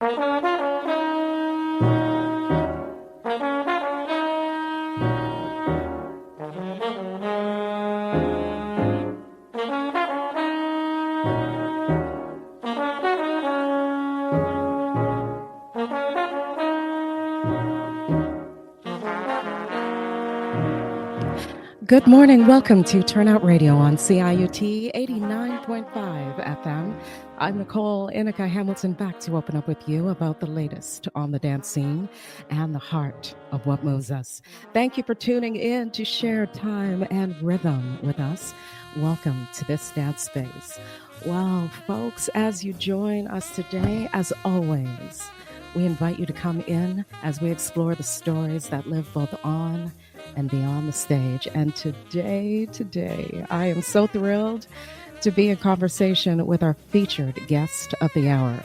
Good morning. Welcome to Turnout Radio on CIUT 89.5 FM. I'm Nicole Inika Hamilton, back to open up with you about the latest on the dance scene and the heart of what moves us. Thank you for tuning in to share time and rhythm with us. Welcome to this dance space. Well, folks, as you join us today, as always, we invite you to come in as we explore the stories that live both on and beyond the stage. And today, I am so thrilled to be in conversation with our featured guest of the hour.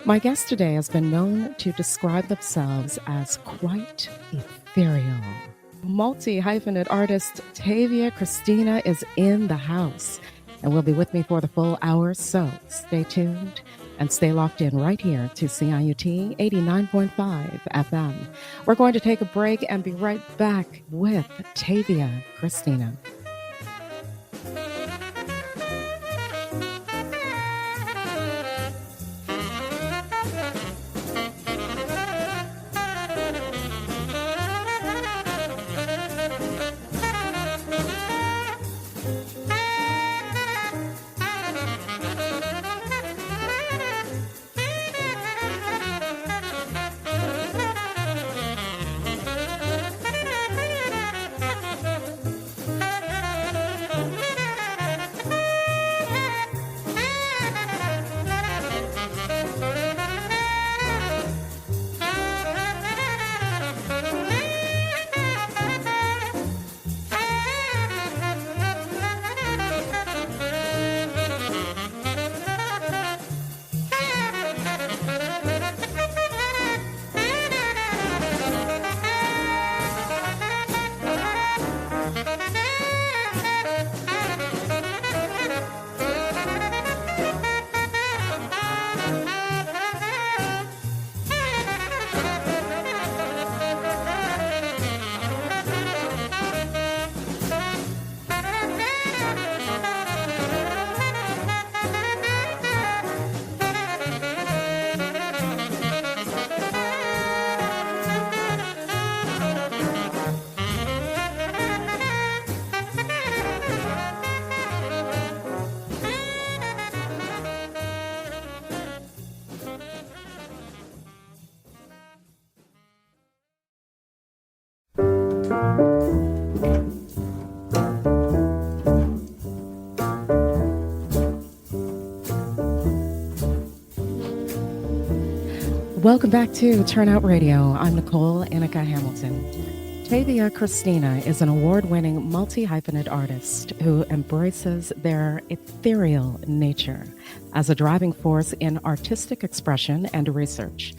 My guest today has been known to describe themselves as quite ethereal. Multi-hyphenate artist Tavia Cristina is in the house and will be with me for the full hour, so stay tuned and stay locked in right here to CIUT 89.5 FM. We're going to take a break and be right back with Tavia Cristina. Welcome back to Turnout Radio. I'm Nicole Inika Hamilton. Tavia Cristina is an award-winning multi-hyphenate artist who embraces their ethereal nature as a driving force in artistic expression and research.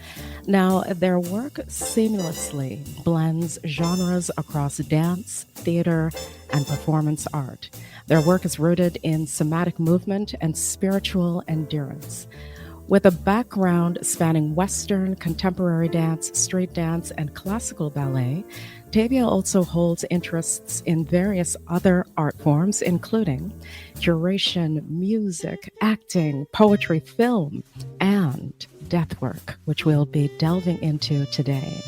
Now, their work seamlessly blends genres across dance, theater, and performance art. Their work is rooted in somatic movement and spiritual endurance. With a background spanning Western, contemporary dance, street dance, and classical ballet, Tavia also holds interests in various other art forms, including curation, music, acting, poetry, film, and death work, which we'll be delving into today.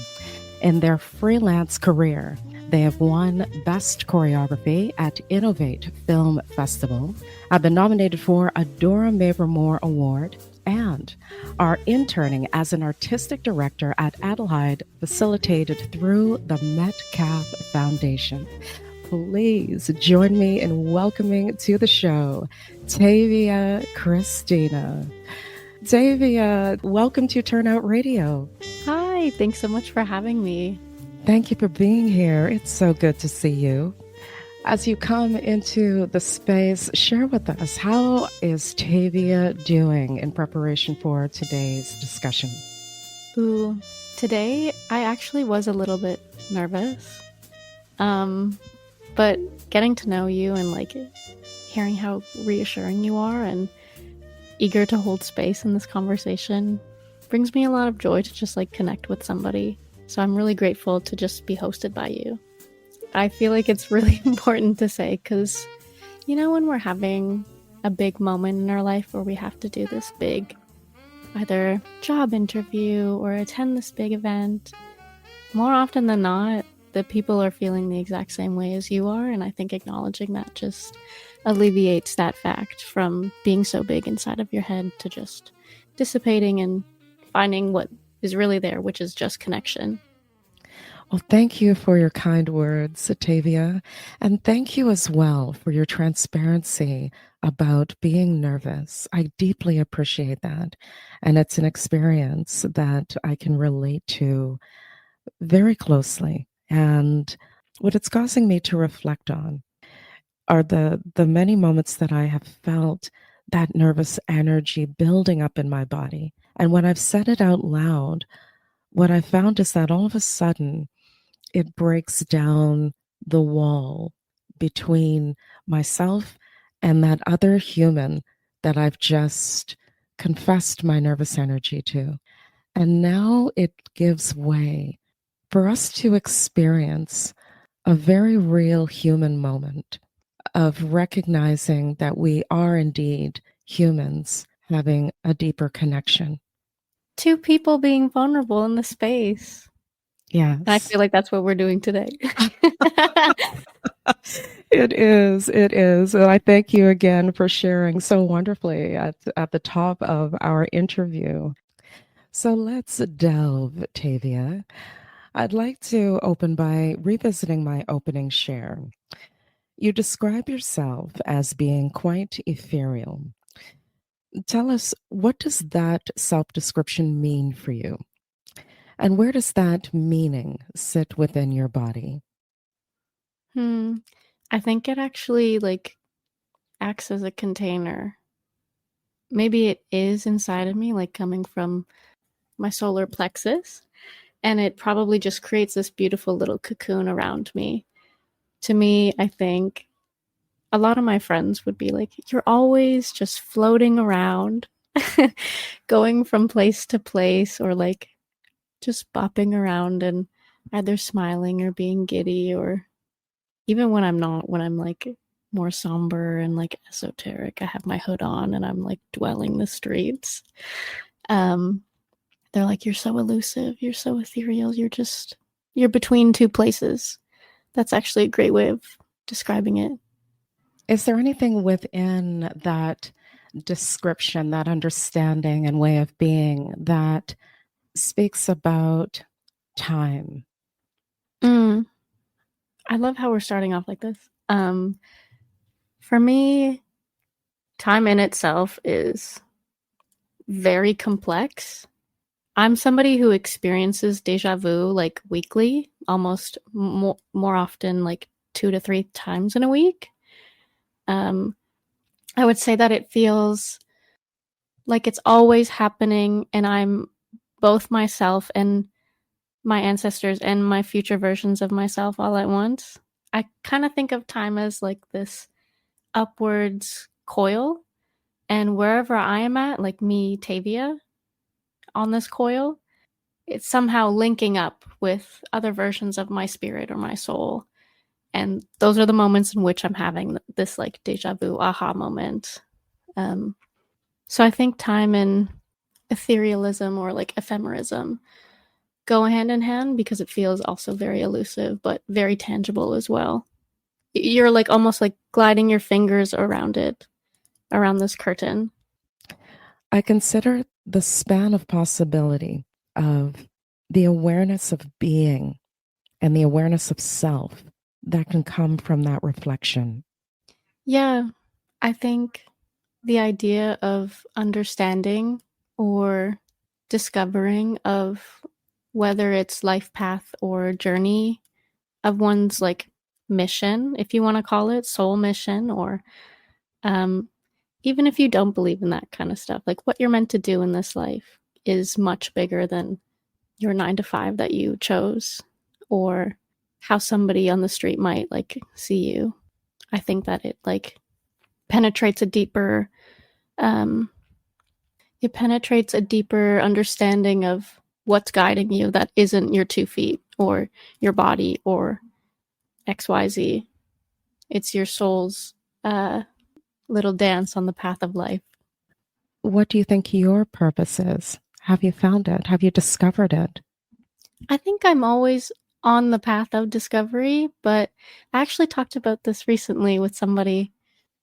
In their freelance career, they have won Best Choreography at Innovate Film Festival, have been nominated for a Dora Mabor Moore Award, and are interning as an artistic director at Adelheid, facilitated through the Metcalf Foundation. Please join me in welcoming to the show, Tavia Cristina. Tavia, welcome to Turnout Radio. Hi, thanks so much for having me. Thank you for being here. It's so good to see you. As you come into the space, share with us, how is Tavia doing in preparation for today's discussion? Ooh, today I actually was a little bit nervous. But getting to know you and hearing how reassuring you are and eager to hold space in this conversation brings me a lot of joy to just like connect with somebody. So I'm really grateful to just be hosted by you. I feel like it's really important to say because, you know, when we're having a big moment in our life where we have to do this big either job interview or attend this big event, more often than not, the people are feeling the exact same way as you are. And I think acknowledging that just alleviates that fact from being so big inside of your head to just dissipating and finding what is really there, which is just connection. Well, thank you for your kind words, Tavia. And thank you as well for your transparency about being nervous. I deeply appreciate that. And it's an experience that I can relate to very closely. And what it's causing me to reflect on are the many moments that I have felt that nervous energy building up in my body. And when I've said it out loud, what I found is that all of a sudden it breaks down the wall between myself and that other human that I've just confessed my nervous energy to. And now it gives way for us to experience a very real human moment of recognizing that we are indeed humans having a deeper connection. Two people being vulnerable in the space. Yes. And I feel like that's what we're doing today. It is. It is. And I thank you again for sharing so wonderfully at the top of our interview. So let's delve, Tavia. I'd like to open by revisiting my opening share. You describe yourself as being quite ethereal. Tell us, what does that self-description mean for you? And where does that meaning sit within your body? I think it actually like acts as a container. Maybe it is inside of me, like coming from my solar plexus, and it probably just creates this beautiful little cocoon around me. To me, I think a lot of my friends would be like, you're always just floating around, going from place to place, or like just bopping around and either smiling or being giddy, or even when I'm not, when I'm like more somber and like esoteric, I have my hood on and I'm like dwelling the streets. They're like, you're so elusive, you're so ethereal, you're between two places. That's actually a great way of describing it. Is there anything within that description, that understanding and way of being that speaks about time? I love how we're starting off like this. For me, time in itself is very complex. I'm somebody who experiences deja vu like weekly, almost more often, like 2 to 3 times in a week. I would say that it feels like it's always happening, and I'm both myself and my ancestors and my future versions of myself all at once. I kind of think of time as like this upwards coil, and wherever I am at, like me, Tavia, on this coil, it's somehow linking up with other versions of my spirit or my soul. And those are the moments in which I'm having this like deja vu aha moment. So I think time and etherealism or like ephemerism go hand in hand because it feels also very elusive, but very tangible as well. You're like almost like gliding your fingers around it, around this curtain. I consider the span of possibility of the awareness of being and the awareness of self that can come from that reflection. Yeah, I think the idea of understanding or discovering of whether it's life path or journey of one's like mission, if you want to call it soul mission, or even if you don't believe in that kind of stuff, like what you're meant to do in this life is much bigger than your 9 to 5 that you chose, or how somebody on the street might like see you. I think that it like penetrates a deeper It penetrates a deeper understanding of what's guiding you that isn't your 2 feet or your body or XYZ. It's your soul's little dance on the path of life. What do you think your purpose is? Have you found it? Have you discovered it? I think I'm always on the path of discovery, but I actually talked about this recently with somebody,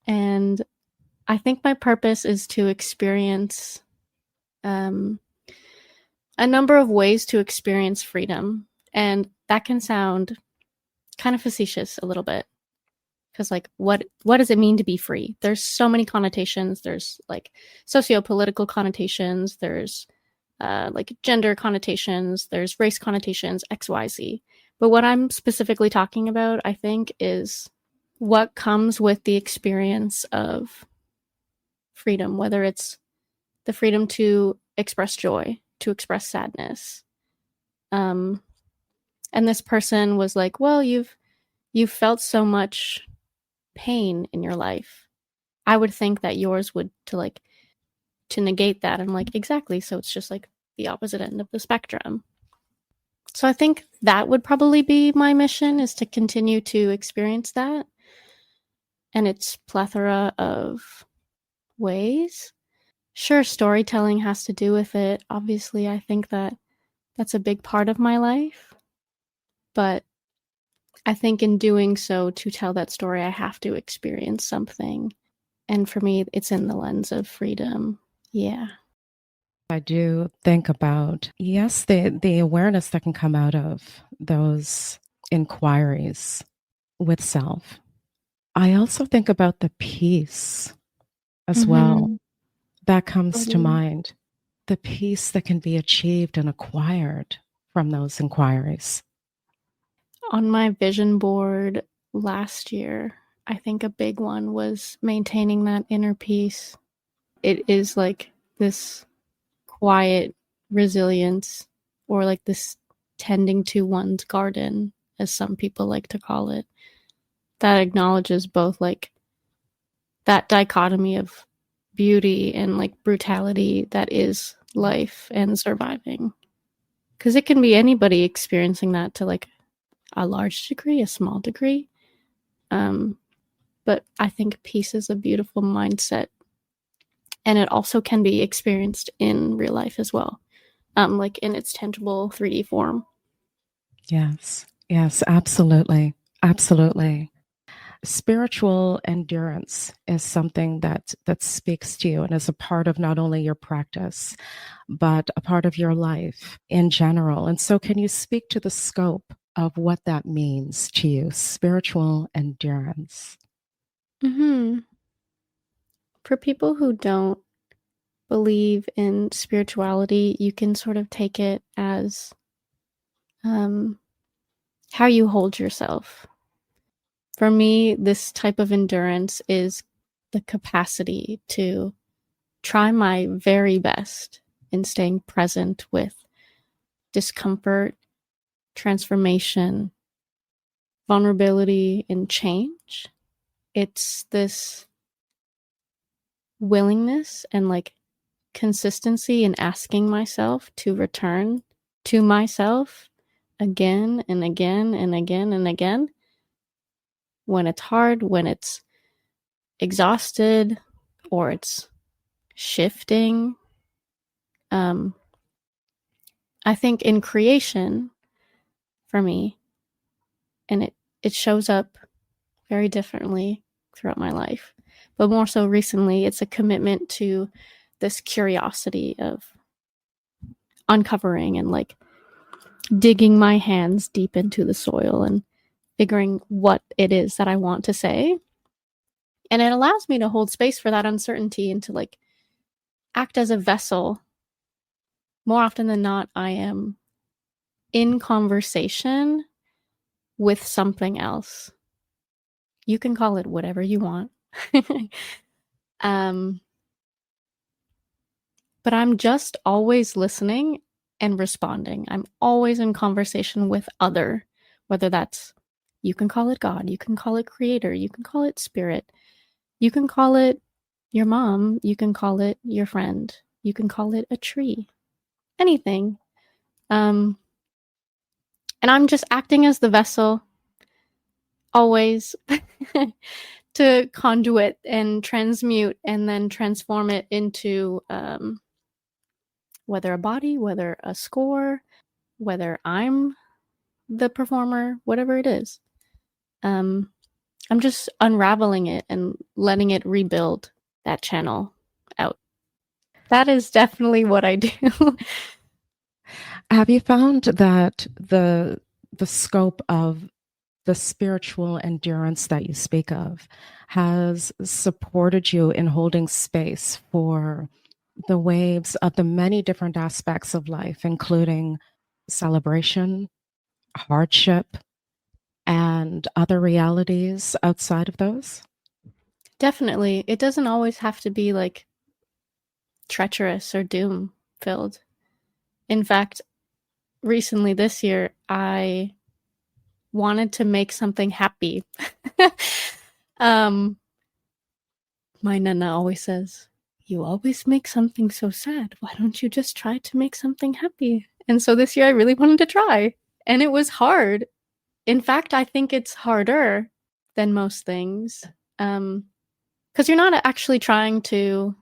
and I think my purpose is to experience a number of ways to experience freedom. And that can sound kind of facetious a little bit. Because like what does it mean to be free? There's so many connotations. There's like socio-political connotations, there's like gender connotations, there's race connotations, XYZ. But what I'm specifically talking about, I think, is what comes with the experience of freedom, whether it's the freedom to express joy, to express sadness. And this person was like, well, you've felt so much pain in your life. I would think that yours would to negate that. I'm like, exactly. So it's just like the opposite end of the spectrum. So I think that would probably be my mission, is to continue to experience that and its plethora of ways. Sure, storytelling has to do with it. Obviously, I think that that's a big part of my life. But I think in doing so, to tell that story, I have to experience something. And for me, it's in the lens of freedom. Yeah. I do think about, yes, the awareness that can come out of those inquiries with self. I also think about the peace as well. That comes to mind. The peace that can be achieved and acquired from those inquiries. On my vision board last year, I think a big one was maintaining that inner peace. It is like this quiet resilience, or like this tending to one's garden, as some people like to call it, that acknowledges both like that dichotomy of beauty and like brutality that is life and surviving. Because it can be anybody experiencing that to like a large degree, a small degree. But I think peace is a beautiful mindset, and it also can be experienced in real life as well, like in its tangible 3D form. Yes, yes, absolutely. Absolutely. Spiritual endurance is something that speaks to you and is a part of not only your practice, but a part of your life in general. And so can you speak to the scope of what that means to you, spiritual endurance? For people who don't believe in spirituality, you can sort of take it as how you hold yourself. For me, this type of endurance is the capacity to try my very best in staying present with discomfort, transformation, vulnerability, and change. It's this willingness and like consistency in asking myself to return to myself again and again and again and again when it's hard, when it's exhausted, or it's shifting. I think in creation, for me, and it shows up very differently throughout my life, but more so recently, it's a commitment to this curiosity of uncovering and like digging my hands deep into the soil and figuring what it is that I want to say. And it allows me to hold space for that uncertainty and to like act as a vessel. More often than not, I am in conversation with something else. You can call it whatever you want. But I'm just always listening and responding. I'm always in conversation with other, whether that's, you can call it God, you can call it creator, you can call it spirit, you can call it your mom, you can call it your friend. You can call it a tree. Anything. And I'm just acting as the vessel, always, to conduit and transmute and then transform it into whether a body, whether a score, whether I'm the performer, whatever it is. I'm just unraveling it and letting it rebuild that channel out. That is definitely what I do. Have you found that the scope of the spiritual endurance that you speak of has supported you in holding space for the waves of the many different aspects of life, including celebration, hardship, and other realities outside of those? Definitely. It doesn't always have to be like treacherous or doom filled. In fact, recently this year, I wanted to make something happy. My nana always says, "You always make something so sad. Why don't you just try to make something happy?" And so this year I really wanted to try. And it was hard. In fact, I think it's harder than most things. Because you're not actually trying to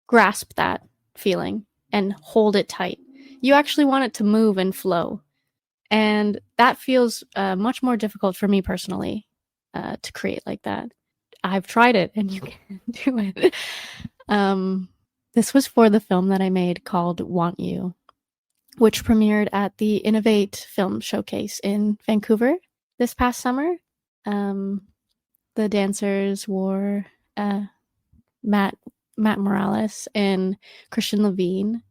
grasp that feeling and hold it tight. You actually want it to move and flow. And that feels much more difficult for me personally to create like that. I've tried it and you can do it. This was for the film that I made called Want You, which premiered at the Innovate Film Showcase in Vancouver this past summer. The dancers were Matt Morales and Christian Levine,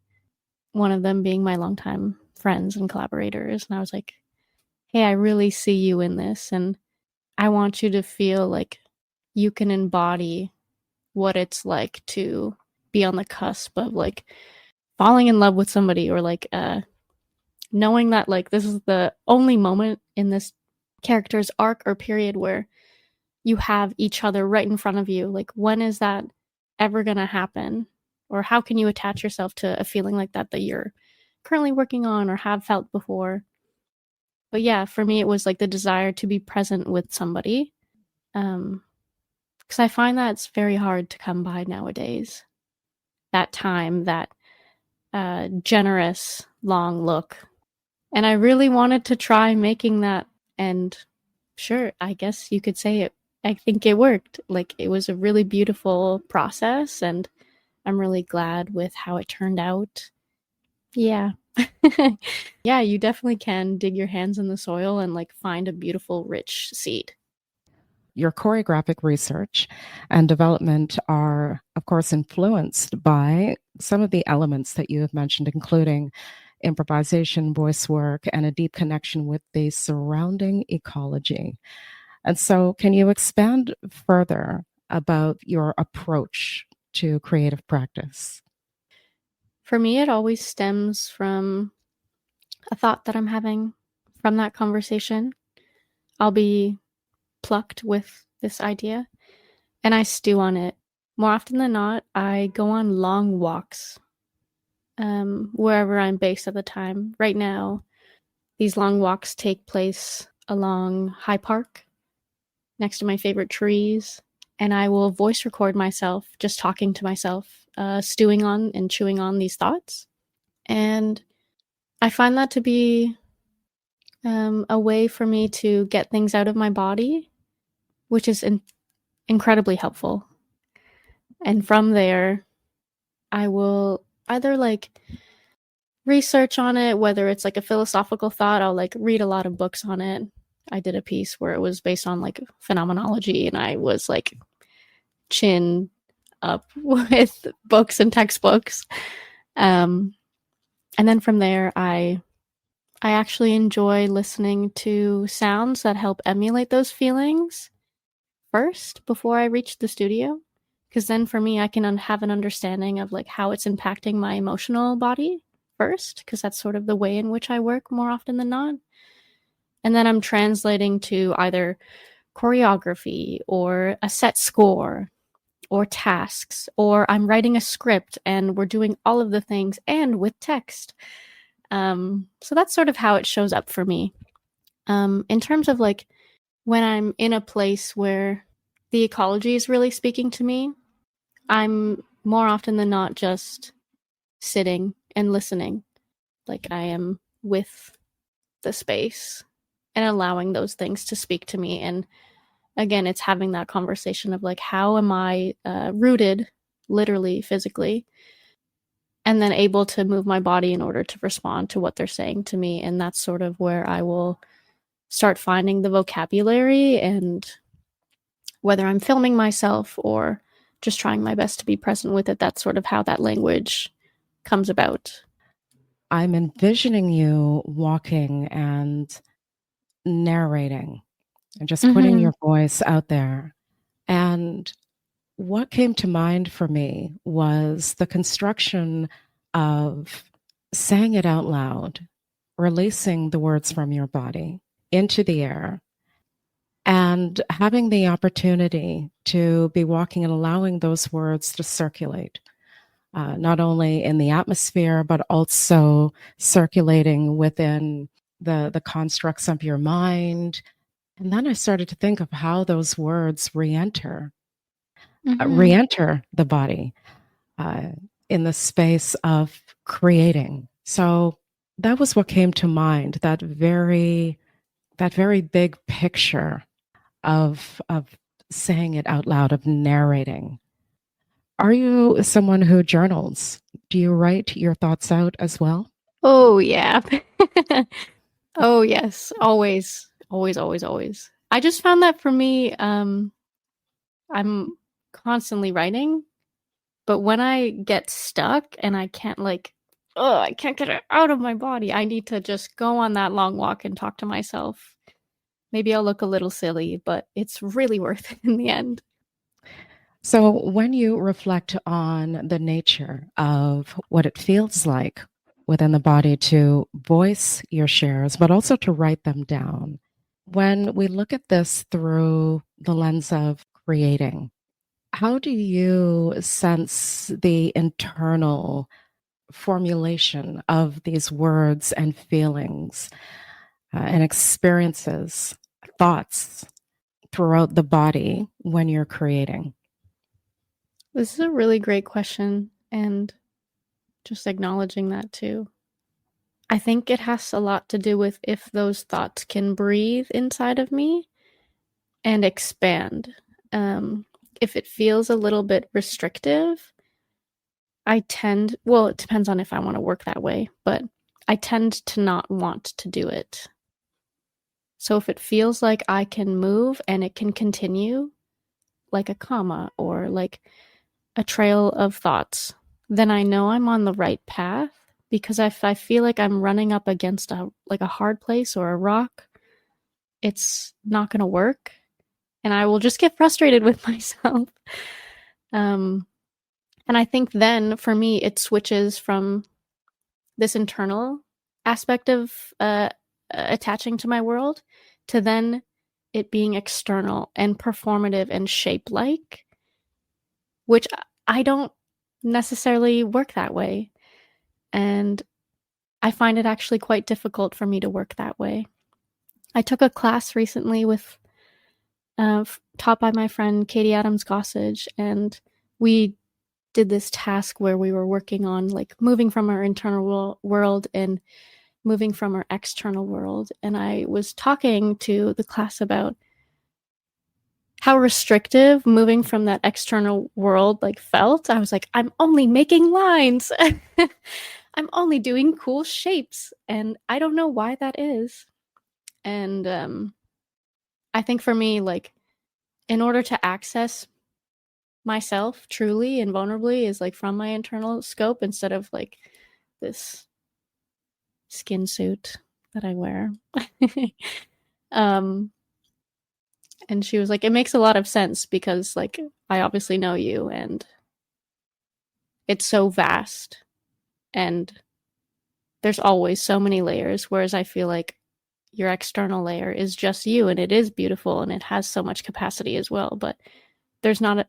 one of them being my longtime friends and collaborators. And I was like, hey, I really see you in this. And I want you to feel like you can embody what it's like to be on the cusp of like falling in love with somebody, or like knowing that like this is the only moment in this character's arc or period where you have each other right in front of you. Like, when is that ever going to happen? Or how can you attach yourself to a feeling like that you're currently working on or have felt before? But yeah, for me, it was like the desire to be present with somebody. Because I find that it's very hard to come by nowadays. That time, that generous, long look. And I really wanted to try making that. And sure, I guess you could say it. I think it worked. Like, it was a really beautiful process, and I'm really glad with how it turned out. Yeah. Yeah, you definitely can dig your hands in the soil and like find a beautiful, rich seed. Your choreographic research and development are, of course, influenced by some of the elements that you have mentioned, including improvisation, voice work, and a deep connection with the surrounding ecology. And so, can you expand further about your approach to creative practice? For me, it always stems from a thought that I'm having from that conversation. I'll be plucked with this idea and I stew on it. More often than not, I go on long walks wherever I'm based at the time. Right now, these long walks take place along High Park, next to my favorite trees, and I will voice record myself just talking to myself, stewing on and chewing on these thoughts. And I find that to be a way for me to get things out of my body, which is incredibly helpful. And from there, I will either like research on it, whether it's like a philosophical thought. I'll like read a lot of books on it. I did a piece where it was based on like phenomenology, and I was like chin up with books and textbooks. And then from there, I actually enjoy listening to sounds that help emulate those feelings first before I reach the studio. Because then for me, I can have an understanding of like how it's impacting my emotional body first, because that's sort of the way in which I work more often than not. And then I'm translating to either choreography or a set score or tasks, or I'm writing a script and we're doing all of the things and with text. So that's sort of how it shows up for me. In terms of like when I'm in a place where the ecology is really speaking to me, I'm more often than not just sitting and listening. Like I am with the space and allowing those things to speak to me. And again, it's having that conversation of like, how am I rooted, literally, physically, and then able to move my body in order to respond to what they're saying to me. And that's sort of where I will start finding the vocabulary, and whether I'm filming myself or just trying my best to be present with it, that's sort of how that language comes about. I'm envisioning you walking and narrating and just putting your voice out there. And what came to mind for me was the construction of saying it out loud, releasing the words from your body into the air, and having the opportunity to be walking and allowing those words to circulate, not only in the atmosphere, but also circulating within the constructs of your mind. And then I started to think of how those words re-enter the body in the space of creating. So that was what came to mind, that very big picture of saying it out loud, of narrating. Are you someone who journals? Do you write your thoughts out as well? Oh, yeah. Oh, yes. Always, always, always, always. I just found that for me, I'm constantly writing, but when I get stuck and I can't I can't get it out of my body, I need to just go on that long walk and talk to myself. Maybe I'll look a little silly, but it's really worth it in the end. So when you reflect on the nature of what it feels like within the body to voice your shares, but also to write them down, when we look at this through the lens of creating, how do you sense the internal formulation of these words and feelings and experiences, thoughts throughout the body when you're creating? This is a really great question, and just acknowledging that too. I think it has a lot to do with if those thoughts can breathe inside of me and expand. If it feels a little bit restrictive, it depends on if I want to work that way, but I tend to not want to do it. So if it feels like I can move and it can continue, like a comma or like a trail of thoughts, then I know I'm on the right path. Because if I feel like I'm running up against a hard place or a rock, it's not going to work, and I will just get frustrated with myself. And I think then for me, it switches from this internal aspect of attaching to my world to then it being external and performative and shape-like, which I don't necessarily work that way. And I find it actually quite difficult for me to work that way. I took a class recently with taught by my friend Katie Adams Gossage, and we did this task where we were working on like moving from our internal world and moving from our external world. And I was talking to the class about how restrictive moving from that external world felt. I was like, I'm only making lines. I'm only doing cool shapes, and I don't know why that is. And I think for me, in order to access myself truly and vulnerably is from my internal scope instead of this skin suit that I wear. And she was like, it makes a lot of sense because I obviously know you and it's so vast and there's always so many layers, whereas I feel like your external layer is just you and it is beautiful and it has so much capacity as well, but there's not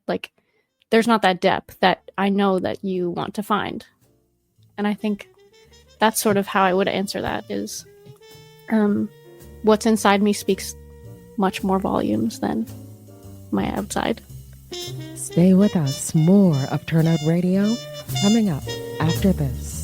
there's not that depth that I know that you want to find. And I think that's sort of how I would answer that is what's inside me speaks much more volumes than my outside. Stay with us. More of Turnout Radio coming up after this.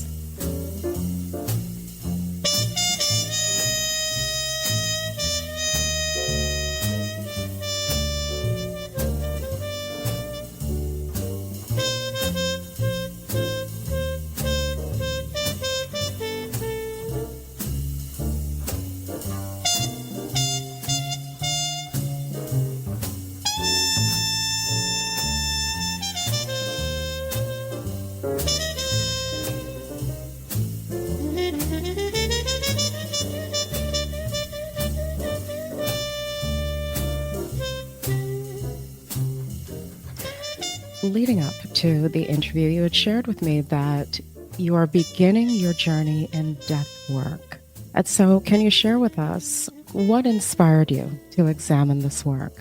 Leading up to the interview, you had shared with me that you are beginning your journey in death work. And so can you share with us what inspired you to examine this work?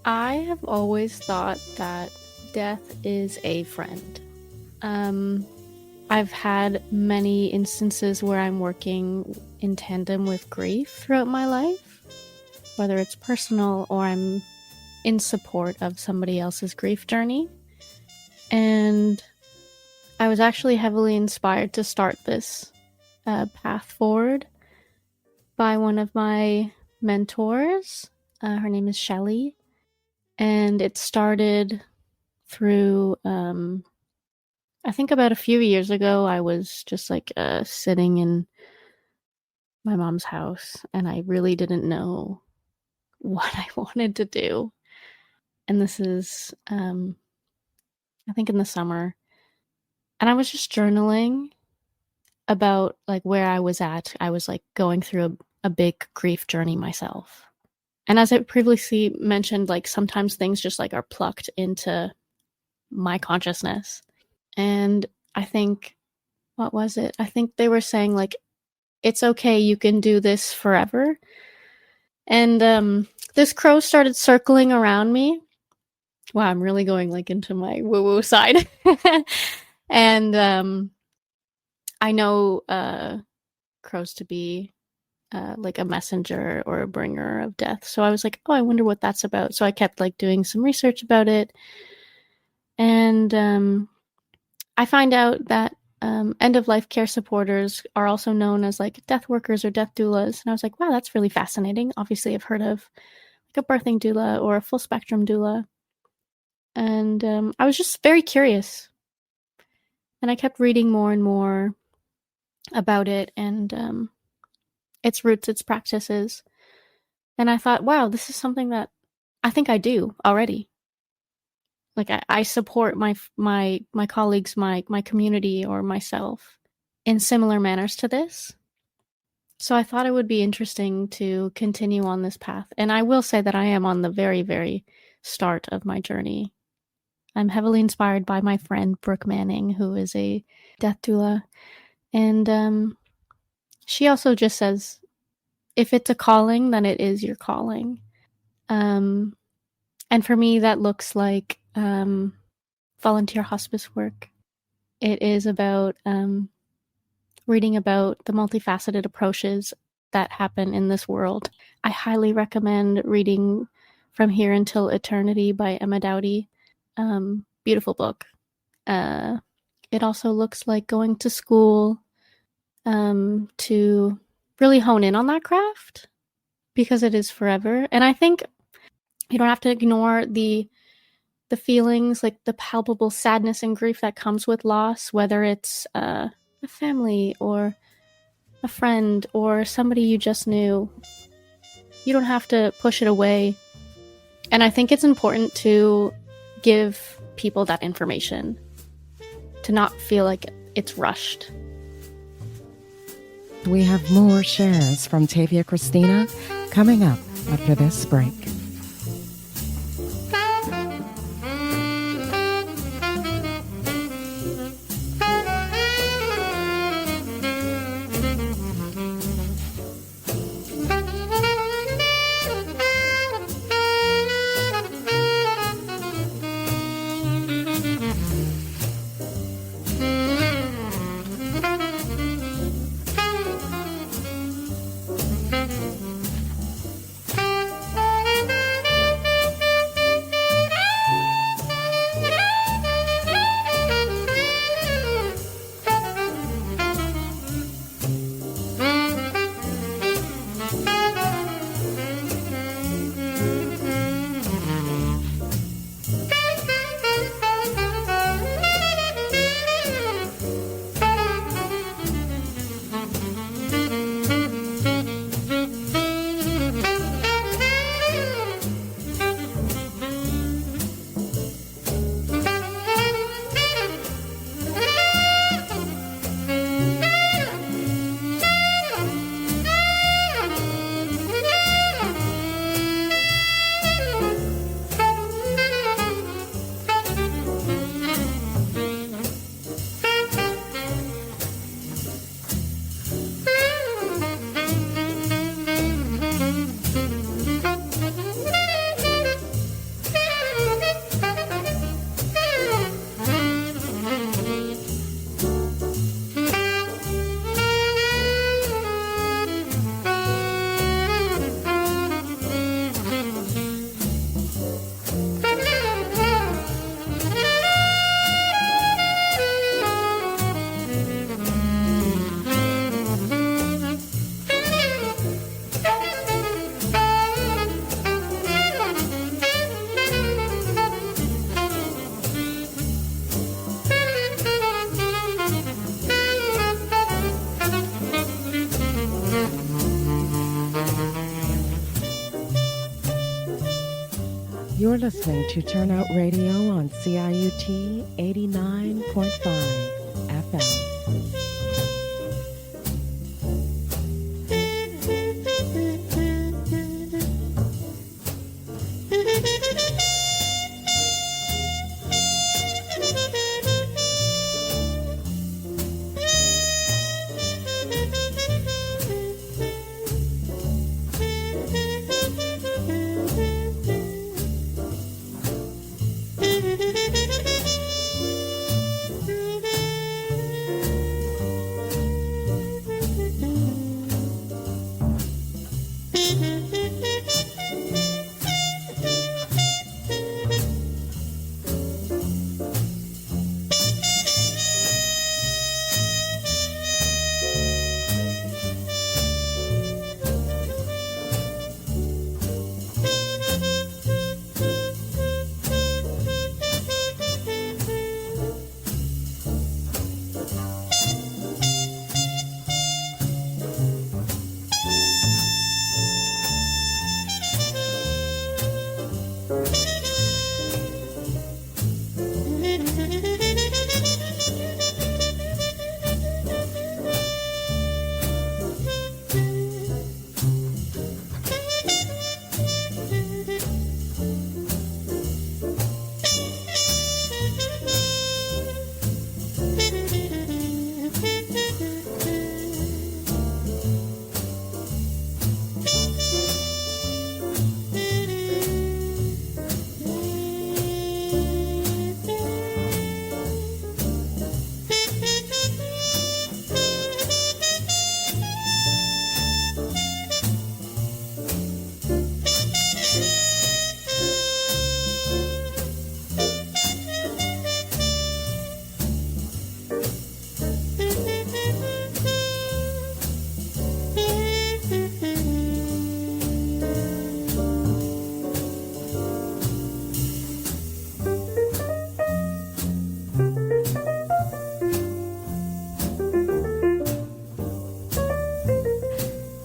I have always thought that death is a friend. I've had many instances where I'm working in tandem with grief throughout my life, whether it's personal or I'm in support of somebody else's grief journey. And I was actually heavily inspired to start this path forward by one of my mentors. Her name is Shelley. And it started through, I think about a few years ago, I was just like sitting in my mom's house and I really didn't know what I wanted to do. And this is, I think in the summer. And I was just journaling about like where I was at. I was like going through a big grief journey myself. And as I previously mentioned, like sometimes things just like are plucked into my consciousness. And I think, what was it? I think they were saying like, it's okay, you can do this forever. And this crow started circling around me. Wow, I'm really going like into my woo-woo side. And I know crows to be like a messenger or a bringer of death. So I was like, oh, I wonder what that's about. So I kept like doing some research about it. And I find out that end-of-life care supporters are also known as like death workers or death doulas. And I was like, wow, that's really fascinating. Obviously, I've heard of like a birthing doula or a full spectrum doula. And I was just very curious. And I kept reading more and more about it and its roots, its practices. And I thought, wow, this is something that I think I do already. Like I support my colleagues, my community, or myself in similar manners to this. So I thought it would be interesting to continue on this path. And I will say that I am on the very, very start of my journey. I'm heavily inspired by my friend Brooke Manning, who is a death doula. And she also just says, if it's a calling, then it is your calling. And for me, that looks like volunteer hospice work. It is about reading about the multifaceted approaches that happen in this world. I highly recommend reading From Here Until Eternity by Emma Dowdy. Beautiful book. It also looks like going to school to really hone in on that craft because it is forever. And I think you don't have to ignore the feelings, like the palpable sadness and grief that comes with loss, whether it's a family or a friend or somebody you just knew. You don't have to push it away. And I think it's important to give people that information, to not feel like it's rushed. We have more shares from Tavia Christina coming up after this break. You're listening to Turnout Radio on CIUT 89.5 FM.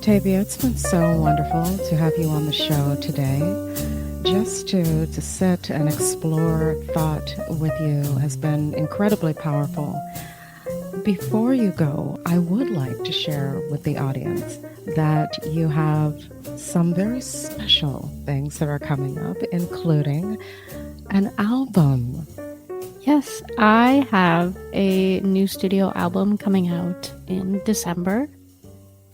Tavia, it's been so wonderful to have you on the show today. Just to sit and explore thought with you has been incredibly powerful. Before you go, I would like to share with the audience that you have some very special things that are coming up, including an album. Yes, I have a new studio album coming out in December.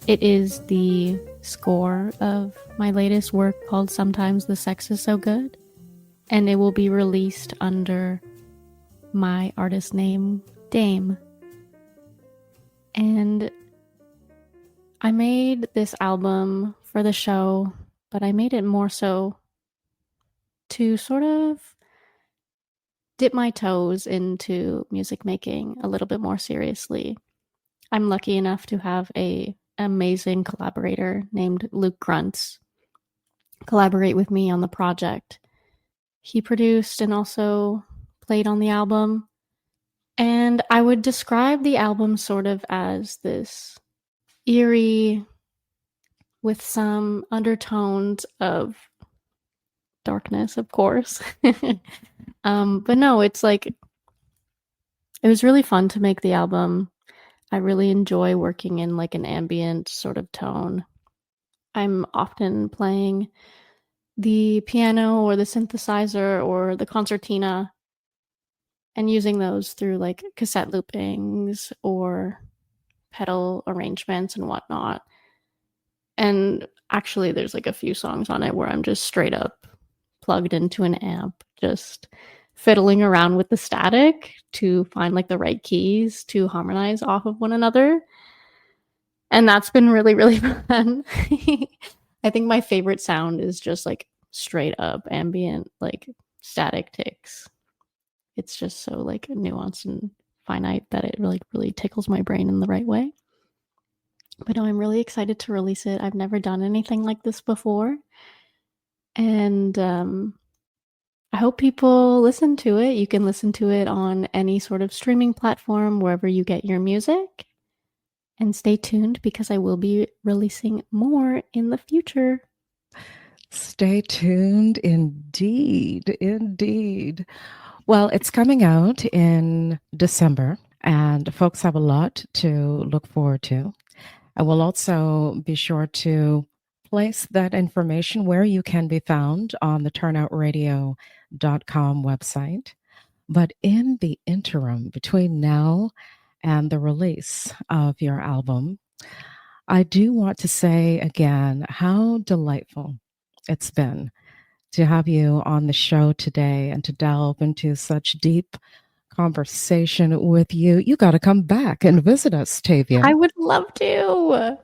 It is the score of my latest work called Sometimes the Sex is So Good, and it will be released under my artist name, Dame. And I made this album for the show, but I made it more so to sort of dip my toes into music making a little bit more seriously. I'm lucky enough to have an amazing collaborator named Luke Gruntz collaborate with me on the project. He produced and also played on the album. And I would describe the album sort of as this eerie with some undertones of darkness, of course. But no, it's like, it was really fun to make the album. I really enjoy working in like an ambient sort of tone. I'm often playing the piano or the synthesizer or the concertina and using those through like cassette loopings or pedal arrangements and whatnot. And actually there's like a few songs on it where I'm just straight up plugged into an amp, just fiddling around with the static to find like the right keys to harmonize off of one another. And that's been really, really fun. I think my favorite sound is just like straight up ambient, like static ticks. It's just so like nuanced and finite that it really tickles my brain in the right way. But no, I'm really excited to release it. I've never done anything like this before. And I hope people listen to it. You can listen to it on any sort of streaming platform, wherever you get your music. And stay tuned because I will be releasing more in the future. Stay tuned. Indeed. Indeed. Well, it's coming out in December, and folks have a lot to look forward to. I will also be sure to place that information where you can be found on the turnoutradio.com website. But in the interim, between now and the release of your album, I do want to say again how delightful it's been to have you on the show today and to delve into such deep conversation with you. You got to come back and visit us, Tavia. I would love to.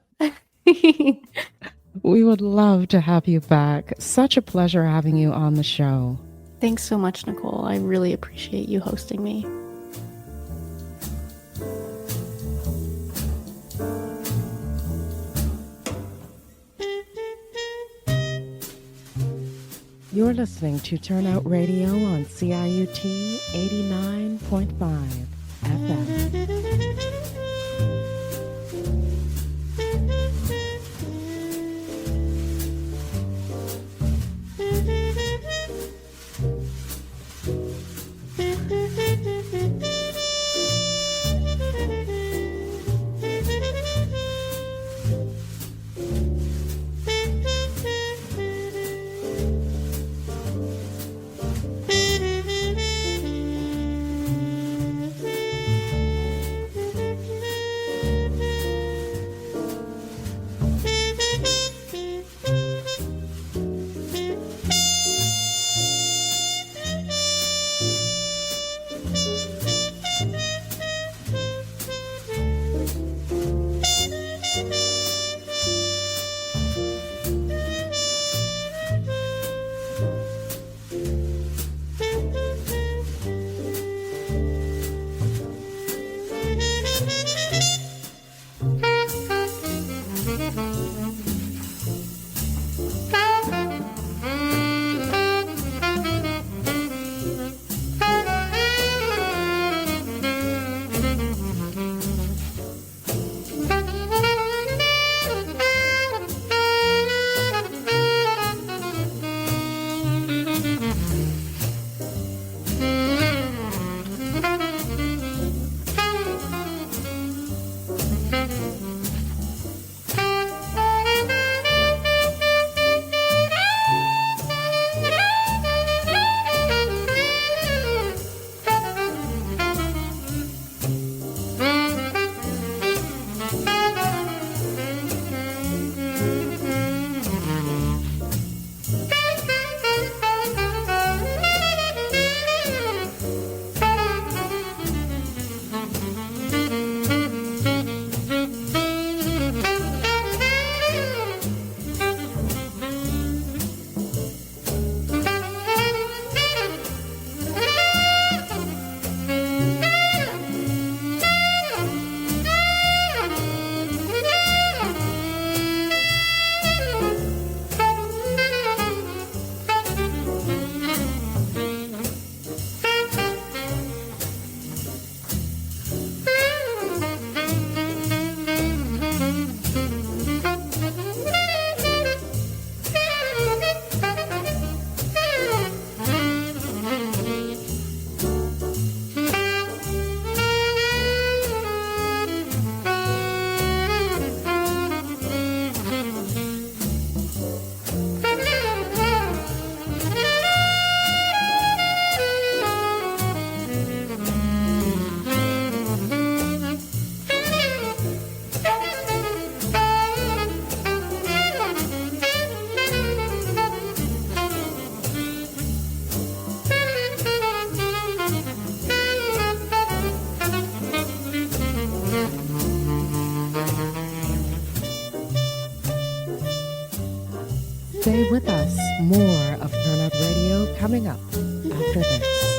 We would love to have you back. Such a pleasure having you on the show. Thanks so much, Nicole. I really appreciate you hosting me. You're listening to Turnout Radio on CIUT 89.5 FM. Stay with us. More of Turnout Radio coming up after this.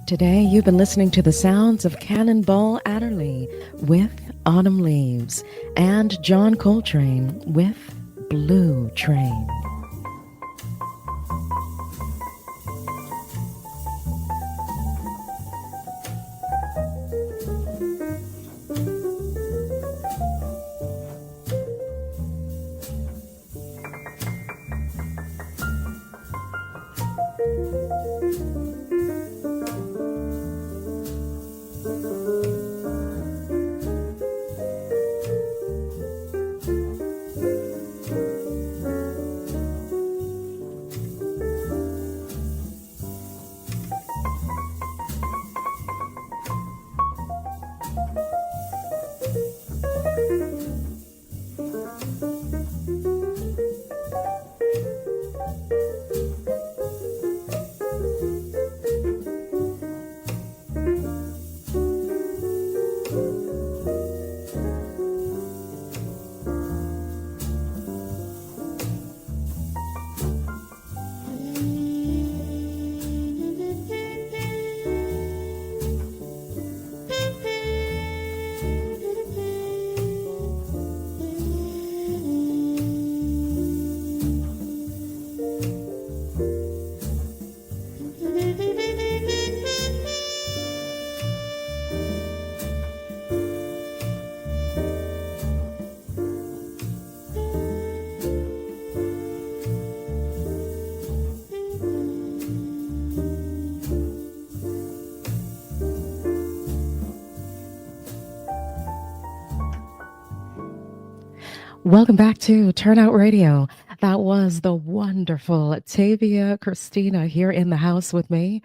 Today, you've been listening to the sounds of Cannonball Adderley with Autumn Leaves and John Coltrane with Blue Train. Welcome back to Turnout Radio. That was the wonderful Tavia Christina here in the house with me.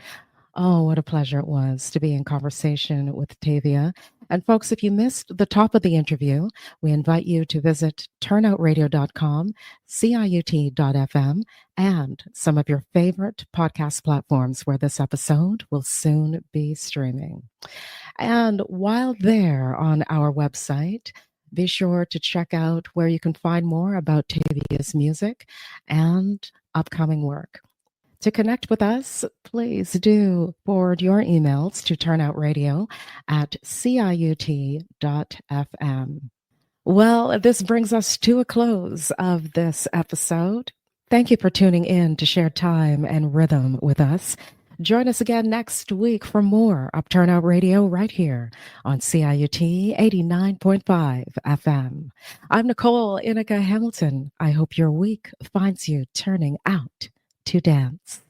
Oh, what a pleasure it was to be in conversation with Tavia. And folks, if you missed the top of the interview, we invite you to visit turnoutradio.com, ciut.fm, and some of your favorite podcast platforms where this episode will soon be streaming. And while there on our website, be sure to check out where you can find more about Tavia's music and upcoming work. To connect with us, please do forward your emails to turnoutradio@ciut.fm. Well, this brings us to a close of this episode. Thank you for tuning in to share time and rhythm with us. Join us again next week for more of Turnout Radio right here on CIUT 89.5 FM. I'm Nicole Inika Hamilton. I hope your week finds you turning out to dance.